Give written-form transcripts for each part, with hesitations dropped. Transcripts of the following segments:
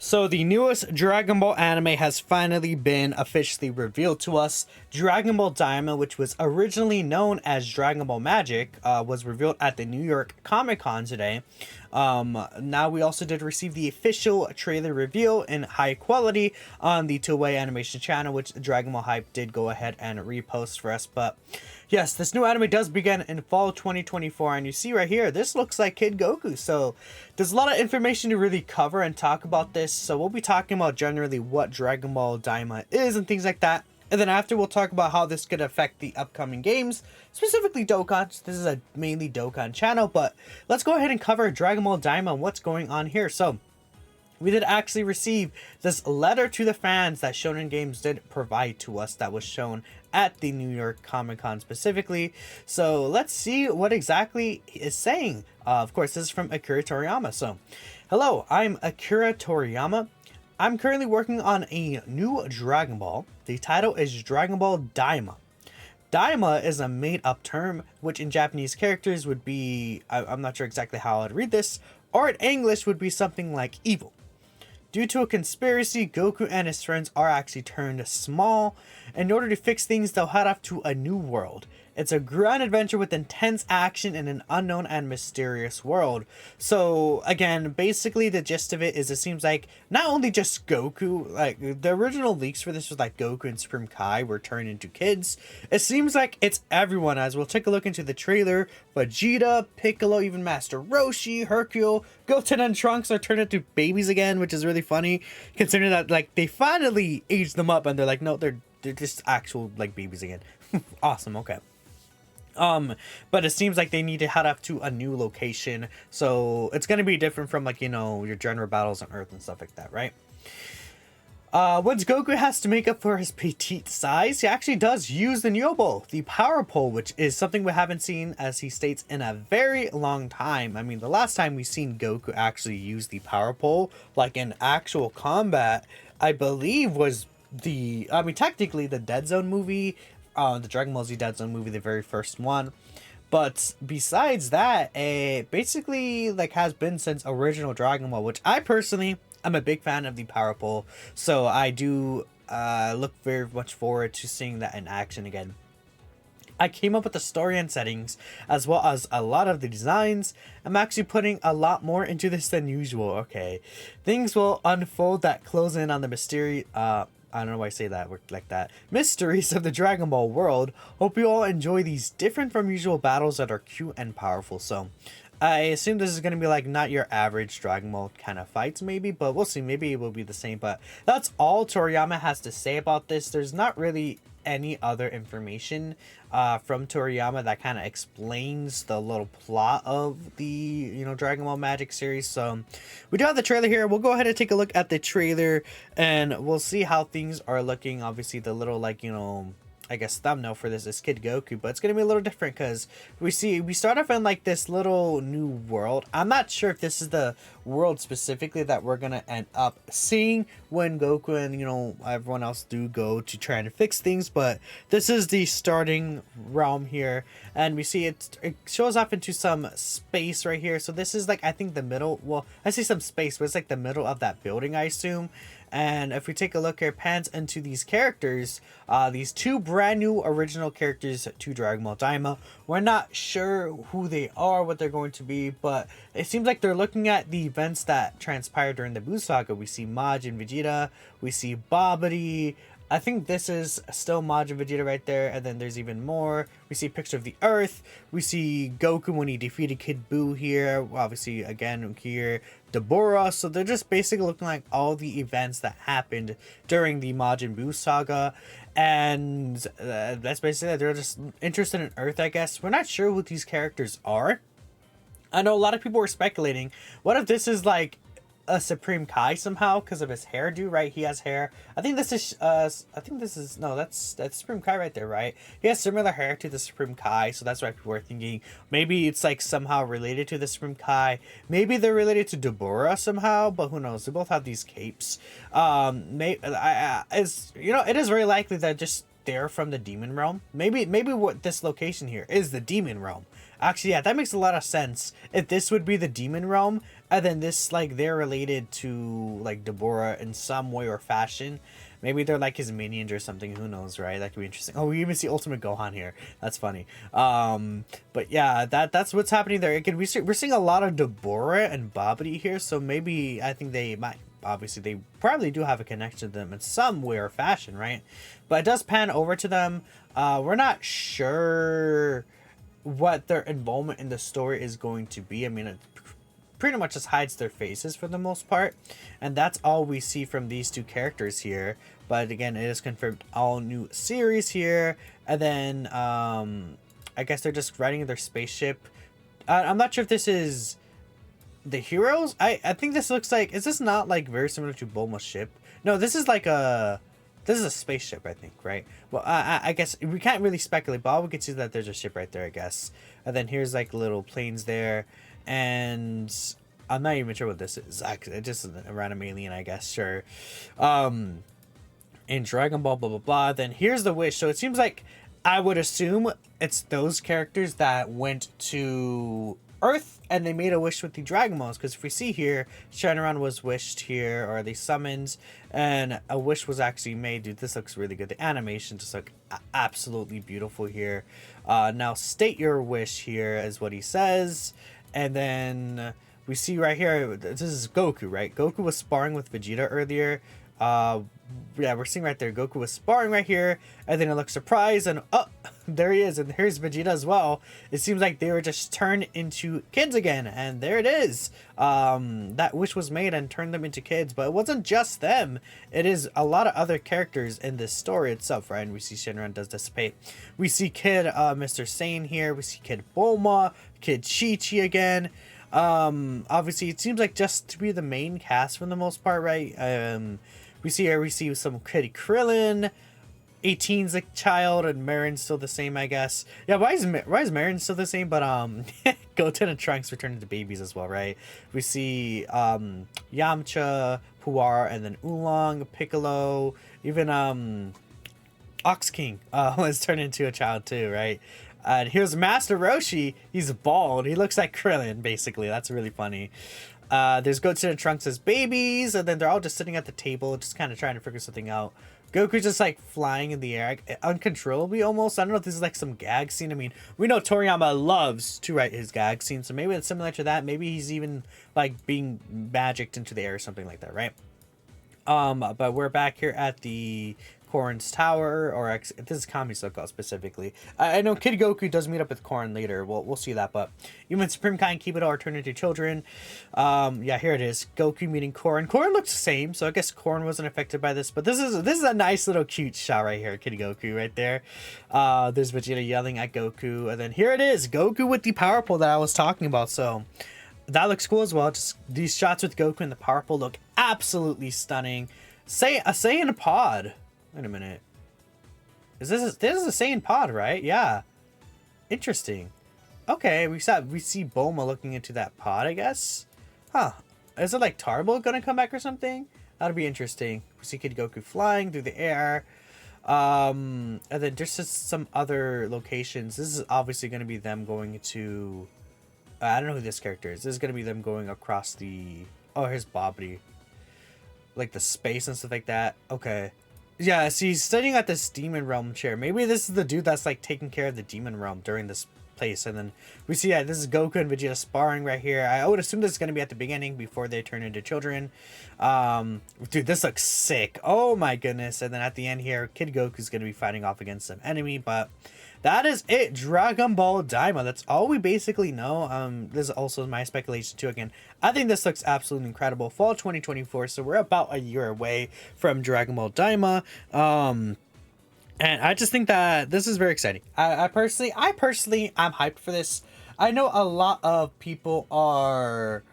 So the newest Dragon Ball anime has finally been officially revealed to us. Dragon Ball Daima, which was originally known as Dragon Ball Magic, was revealed at the New York Comic Con today. Now we also did receive the official trailer reveal in high quality on the Toei Animation channel, which Dragon Ball Hype did go ahead and repost for us. But yes, this new anime does begin in fall 2024, and you see right here, this looks like Kid Goku. So there's a lot of information to really cover and talk about this. So we'll be talking about generally what Dragon Ball Daima is and things like that. And then after, we'll talk about how this could affect the upcoming games, specifically Dokkan. This is a mainly Dokkan channel, but let's go ahead and cover Dragon Ball Daima and what's going on here. So we did actually receive this letter to the fans that Shonen Games did provide to us that was shown at the New York Comic Con specifically. So let's see what exactly is saying. Of course, this is from Akira Toriyama. So, hello, I'm Akira Toriyama. I'm currently working on a new Dragon Ball. The title is Dragon Ball Daima. Daima is a made-up term, which in Japanese characters would be, I'm not sure exactly how I'd read this, or in English would be something like evil. Due to a conspiracy, Goku and his friends are actually turned small. In order to fix things, they'll head off to a new world. It's a grand adventure with intense action in an unknown and mysterious world. So, again, basically the gist of it is it seems like not only just Goku, like the original leaks for this was like Goku and Supreme Kai were turned into kids. It seems like it's everyone, as we'll take a look into the trailer. Vegeta, Piccolo, even Master Roshi, Hercule, Goten and Trunks are turned into babies again, which is really funny considering that like they finally aged them up and they're like, no, they're just actual like babies again. Awesome, okay. But it seems like they need to head up to a new location, so it's gonna be different from like, you know, your general battles on Earth and stuff like that, right? Once Goku has to make up for his petite size, he actually does use the Nyobo, the power pole, which is something we haven't seen, as he states, in a very long time. I mean, the last time we seen Goku actually use the power pole, like in actual combat, I believe was technically the Dead Zone movie, the Dragon Ball Z Dead Zone movie, the very first one. But besides that, it basically like has been since original Dragon Ball, which I personally am a big fan of the power pole. So I do look very much forward to seeing that in action again. I came up with the story and settings, as well as a lot of the designs. I'm actually putting a lot more into this than usual. Okay, things will unfold that close in on the mystery. I don't know why I say that like that. Mysteries of the Dragon Ball world. Hope you all enjoy these different from usual battles that are cute and powerful. So, I assume this is going to be like not your average Dragon Ball kind of fights maybe, but we'll see. Maybe it will be the same, but that's all Toriyama has to say about this. There's not really any other information from Toriyama that kind of explains the little plot of the, you know, Dragon Ball Magic series. So we do have the trailer here. We'll go ahead and take a look at the trailer and we'll see how things are looking. Obviously the little, like, you know, I guess thumbnail for this is Kid Goku, but it's gonna be a little different because we start off in like this little new world. I'm not sure if this is the world specifically that we're gonna end up seeing when Goku and, you know, everyone else do go to try to fix things, but this is the starting realm here, and we see it shows off into some space right here. So this is like, I think the middle, well, I see some space, but it's like the middle of that building, I assume. And if we take a look here, pans into these characters, these two brand new original characters to Dragon Ball Daima. We're not sure who they are, what they're going to be, but it seems like they're looking at the events that transpired during the Buu Saga. We see Majin Vegeta, we see Babidi. I think this is still Majin Vegeta right there, and then there's even more. We see a picture of the Earth. We see Goku when he defeated Kid Buu here. Obviously, again, here, Deborah. So they're just basically looking like all the events that happened during the Majin Buu Saga. And that's basically it. They're just interested in Earth, I guess. We're not sure who these characters are. I know a lot of people were speculating, what if this is like a Supreme Kai somehow because of his hairdo, right? He has hair. I think this is no, that's Supreme Kai right there, right? He has similar hair to the Supreme Kai, so that's why people were thinking maybe it's like somehow related to the Supreme Kai. Maybe they're related to Deborah somehow, but who knows? They both have these capes. It's, you know, it is very likely that just they're from the demon realm. Maybe what this location here is the demon realm. Actually, yeah, that makes a lot of sense. If this would be the demon realm, and then this, like, they're related to, like, Deborah in some way or fashion. Maybe they're like his minions or something. Who knows, right? That could be interesting. Oh, we even see Ultimate Gohan here. That's funny. But yeah, that's what's happening there. Again, we're seeing a lot of Deborah and Babidi here. So maybe I think they might. Obviously, they probably do have a connection to them in some way or fashion, right? But it does pan over to them. We're not sure what their involvement in the story is going to be. I mean, it pretty much just hides their faces for the most part, and that's all we see from these two characters here. But again, it is confirmed all new series here, and then I guess they're just riding their spaceship. I'm not sure if this is the heroes. I think this looks like, is this not like very similar to Bulma's ship? No, this is like this is a spaceship, I think, right? Well, I guess we can't really speculate, but all we can see is that there's a ship right there, I guess. And then here's like little planes there, and I'm not even sure what this is. It's just a random alien, I guess. Sure. In Dragon Ball, blah blah blah. Then here's the wish. So it seems like, I would assume it's those characters that went to Earth and they made a wish with the Dragon Balls, because if we see here, Shenron was wished here, or they summoned, and a wish was actually made. Dude, this looks really good. The animation just look absolutely beautiful here. Now state your wish here is what he says, and then we see right here, this is Goku, right? Goku was sparring with Vegeta earlier. Yeah, we're seeing right there, Goku was sparring right here, and then it looks surprised, and oh, there he is, and here's Vegeta as well. It seems like they were just turned into kids again, and there it is. That wish was made and turned them into kids, but it wasn't just them. It is a lot of other characters in this story itself, right? And we see Shenron does dissipate. We see Kid Mr. Sane here. We see Kid Bulma, Kid Chi-Chi again. Obviously, it seems like just to be the main cast for the most part, right? We see some Kid Krillin, 18's a child, and Marin's still the same, I guess. Yeah, why is Marin still the same? But Goten and Trunks return to babies as well, right? We see Yamcha, Puar, and then Oolong, Piccolo, even Ox King was turned into a child too, right? And here's Master Roshi. He's bald. He looks like Krillin, basically. That's really funny. There's Goten and Trunks as babies, and then they're all just sitting at the table, just kind of trying to figure something out. Goku's just like flying in the air, uncontrollably almost. I don't know if this is like some gag scene. I mean, we know Toriyama loves to write his gag scenes, so maybe it's similar to that. Maybe he's even like being magicked into the air or something like that, right? But we're back here at the Korin's Tower, or this is Kamisoka specifically. I know Kid Goku does meet up with Korin later. We'll see that, but even Supreme Kai and Kibido are turned into children. Yeah, here it is. Goku meeting Korin. Korin looks the same, so I guess Korin wasn't affected by this. But this is a nice little cute shot right here, Kid Goku right there. There's Vegeta yelling at Goku, and then here it is, Goku with the power pole that I was talking about. So that looks cool as well. Just these shots with Goku and the power pole look absolutely stunning. A Saiyan pod. Wait a minute. This is a Saiyan pod, right? Yeah. Interesting. Okay, we see Bulma looking into that pod, I guess. Huh. Is it like Tarbo gonna come back or something? That'll be interesting. We see Kid Goku flying through the air. And then there's just some other locations. This is obviously gonna be them going to I don't know who this character is. This is gonna be them going across the here's Babidi. Like the space and stuff like that. Okay. Yeah, so he's studying at this demon realm chair. Maybe this is the dude that's like taking care of the demon realm during this place. And then we see, yeah, this is Goku and Vegeta sparring right here. I would assume this is going to be at the beginning before they turn into children. Dude, this looks sick. Oh my goodness. And then at the end here, Kid Goku's going to be fighting off against some enemy. But that is it. Dragon Ball Daima. That's all we basically know. This is also my speculation too. Again, I think this looks absolutely incredible. Fall 2024. So we're about a year away from Dragon Ball Daima. And I just think that this is very exciting. I personally, I'm hyped for this. I know a lot of people are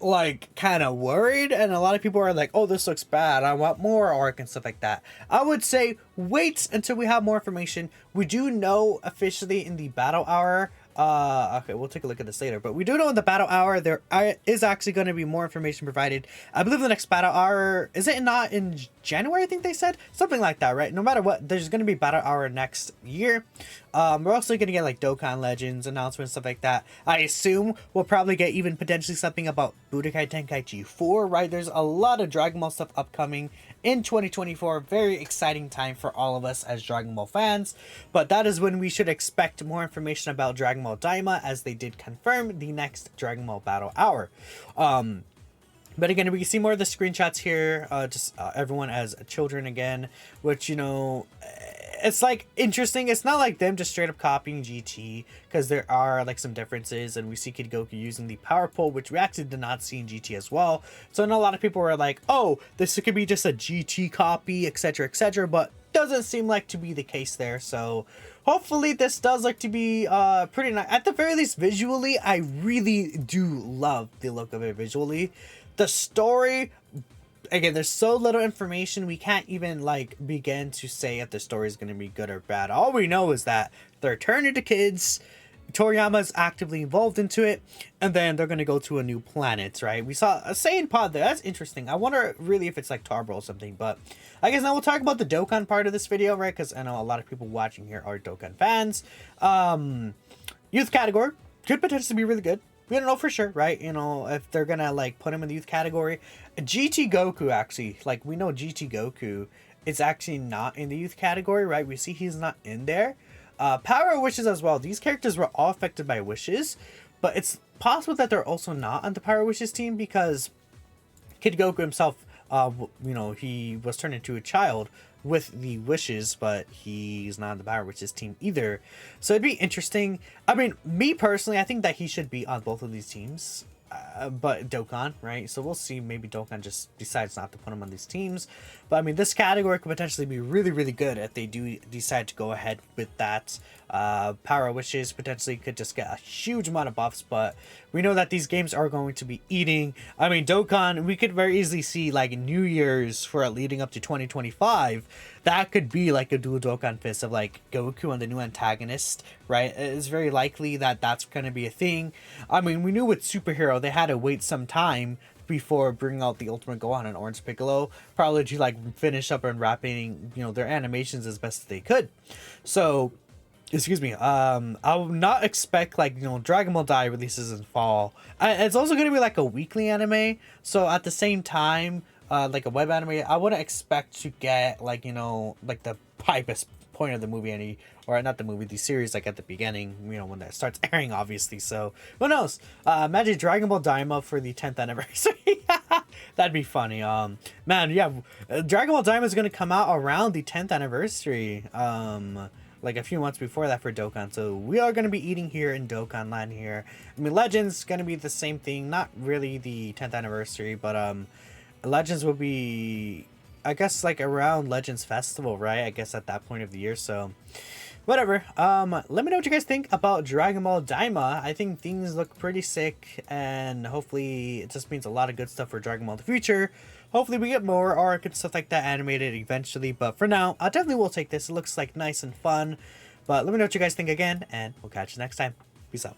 like kind of worried, and a lot of people are like, oh, this looks bad, I want more arc and stuff like that. I would say wait until we have more information. We do know officially in the battle hour Okay, we'll take a look at this later, but we do know in the battle hour there is actually going to be more information provided. I believe the next battle hour, is it not in January? I think they said something like that, right? No matter what, there's going to be battle hour next year. We're also going to get like Dokkan Legends announcements, stuff like that. I assume we'll probably get even potentially something about Budokai Tenkaichi 4, right? There's a lot of Dragon Ball stuff upcoming in 2024. Very exciting time for all of us as Dragon Ball fans, but that is when we should expect more information about Dragon Ball Daima, as they did confirm the next Dragon Ball Battle Hour. But again, we can see more of the screenshots here, just everyone as children again, which, you know, it's like interesting. It's not like them just straight up copying GT, because there are like some differences, and we see Kid Goku using the power pole, which we actually did not see in GT as well. So I know a lot of people were like, oh, this could be just a GT copy, etc., but doesn't seem like to be the case there. So hopefully this does look to be pretty nice. At the very least, visually, I really do love the look of it visually. The story, again, there's so little information, we can't even like begin to say if the story is going to be good or bad. All we know is that they're turning to kids, Toriyama is actively involved into it, and then they're going to go to a new planet, right? We saw a Saiyan pod there. That's interesting. I wonder really if it's like Tarbro or something, but I guess now we'll talk about the Dokkan part of this video, right? Because I know a lot of people watching here are Dokkan fans. Youth category could potentially be really good. We don't know for sure, right? You know, if they're gonna like put him in the youth category. GT Goku, actually, like we know GT Goku is actually not in the youth category, right? We see he's not in there. Power Wishes as well. These characters were all affected by wishes, but it's possible that they're also not on the Power Wishes team, because Kid Goku himself, you know, he was turned into a child with the wishes, but he's not on the Power Wishes team either. So it'd be interesting. I mean, me personally, I think that he should be on both of these teams. But Dokkan, right? So we'll see. Maybe Dokkan just decides not to put him on these teams. But I mean, this category could potentially be really, really good if they do decide to go ahead with that. Power Wishes potentially could just get a huge amount of buffs, but we know that these games are going to be eating. I mean, Dokkan, we could very easily see like New Year's for leading up to 2025. That could be like a dual Dokkan fist of like Goku and the new antagonist, right? It's very likely that that's going to be a thing. I mean, we knew with Superhero, they had to wait some time before bringing out the Ultimate Gohan and Orange Piccolo, probably to like finish up and wrapping, you know, their animations as best as they could. So, excuse me, I would not expect like, you know, Dragon Ball Dai releases in fall. It's also going to be like a weekly anime, so at the same time, like a web anime, I wouldn't expect to get like, you know, like the hypest point of the movie or not the movie, the series, like at the beginning, you know, when that starts airing, obviously. So who knows? Imagine Dragon Ball Daima for the 10th anniversary. That'd be funny. Man, yeah, Dragon Ball Daima is going to come out around the 10th anniversary, like a few months before that for Dokkan. So we are going to be eating here in Dokkan land here. I mean, Legends going to be the same thing, not really the 10th anniversary, but Legends will be, I guess, like around Legends Festival, right? I guess at that point of the year. So whatever. Let me know what you guys think about Dragon Ball Daima. I think things look pretty sick, and hopefully it just means a lot of good stuff for Dragon Ball in the future. Hopefully we get more arc and stuff like that animated eventually, but for now, I definitely will take this. It looks like nice and fun. But let me know what you guys think again, and we'll catch you next time. Peace out.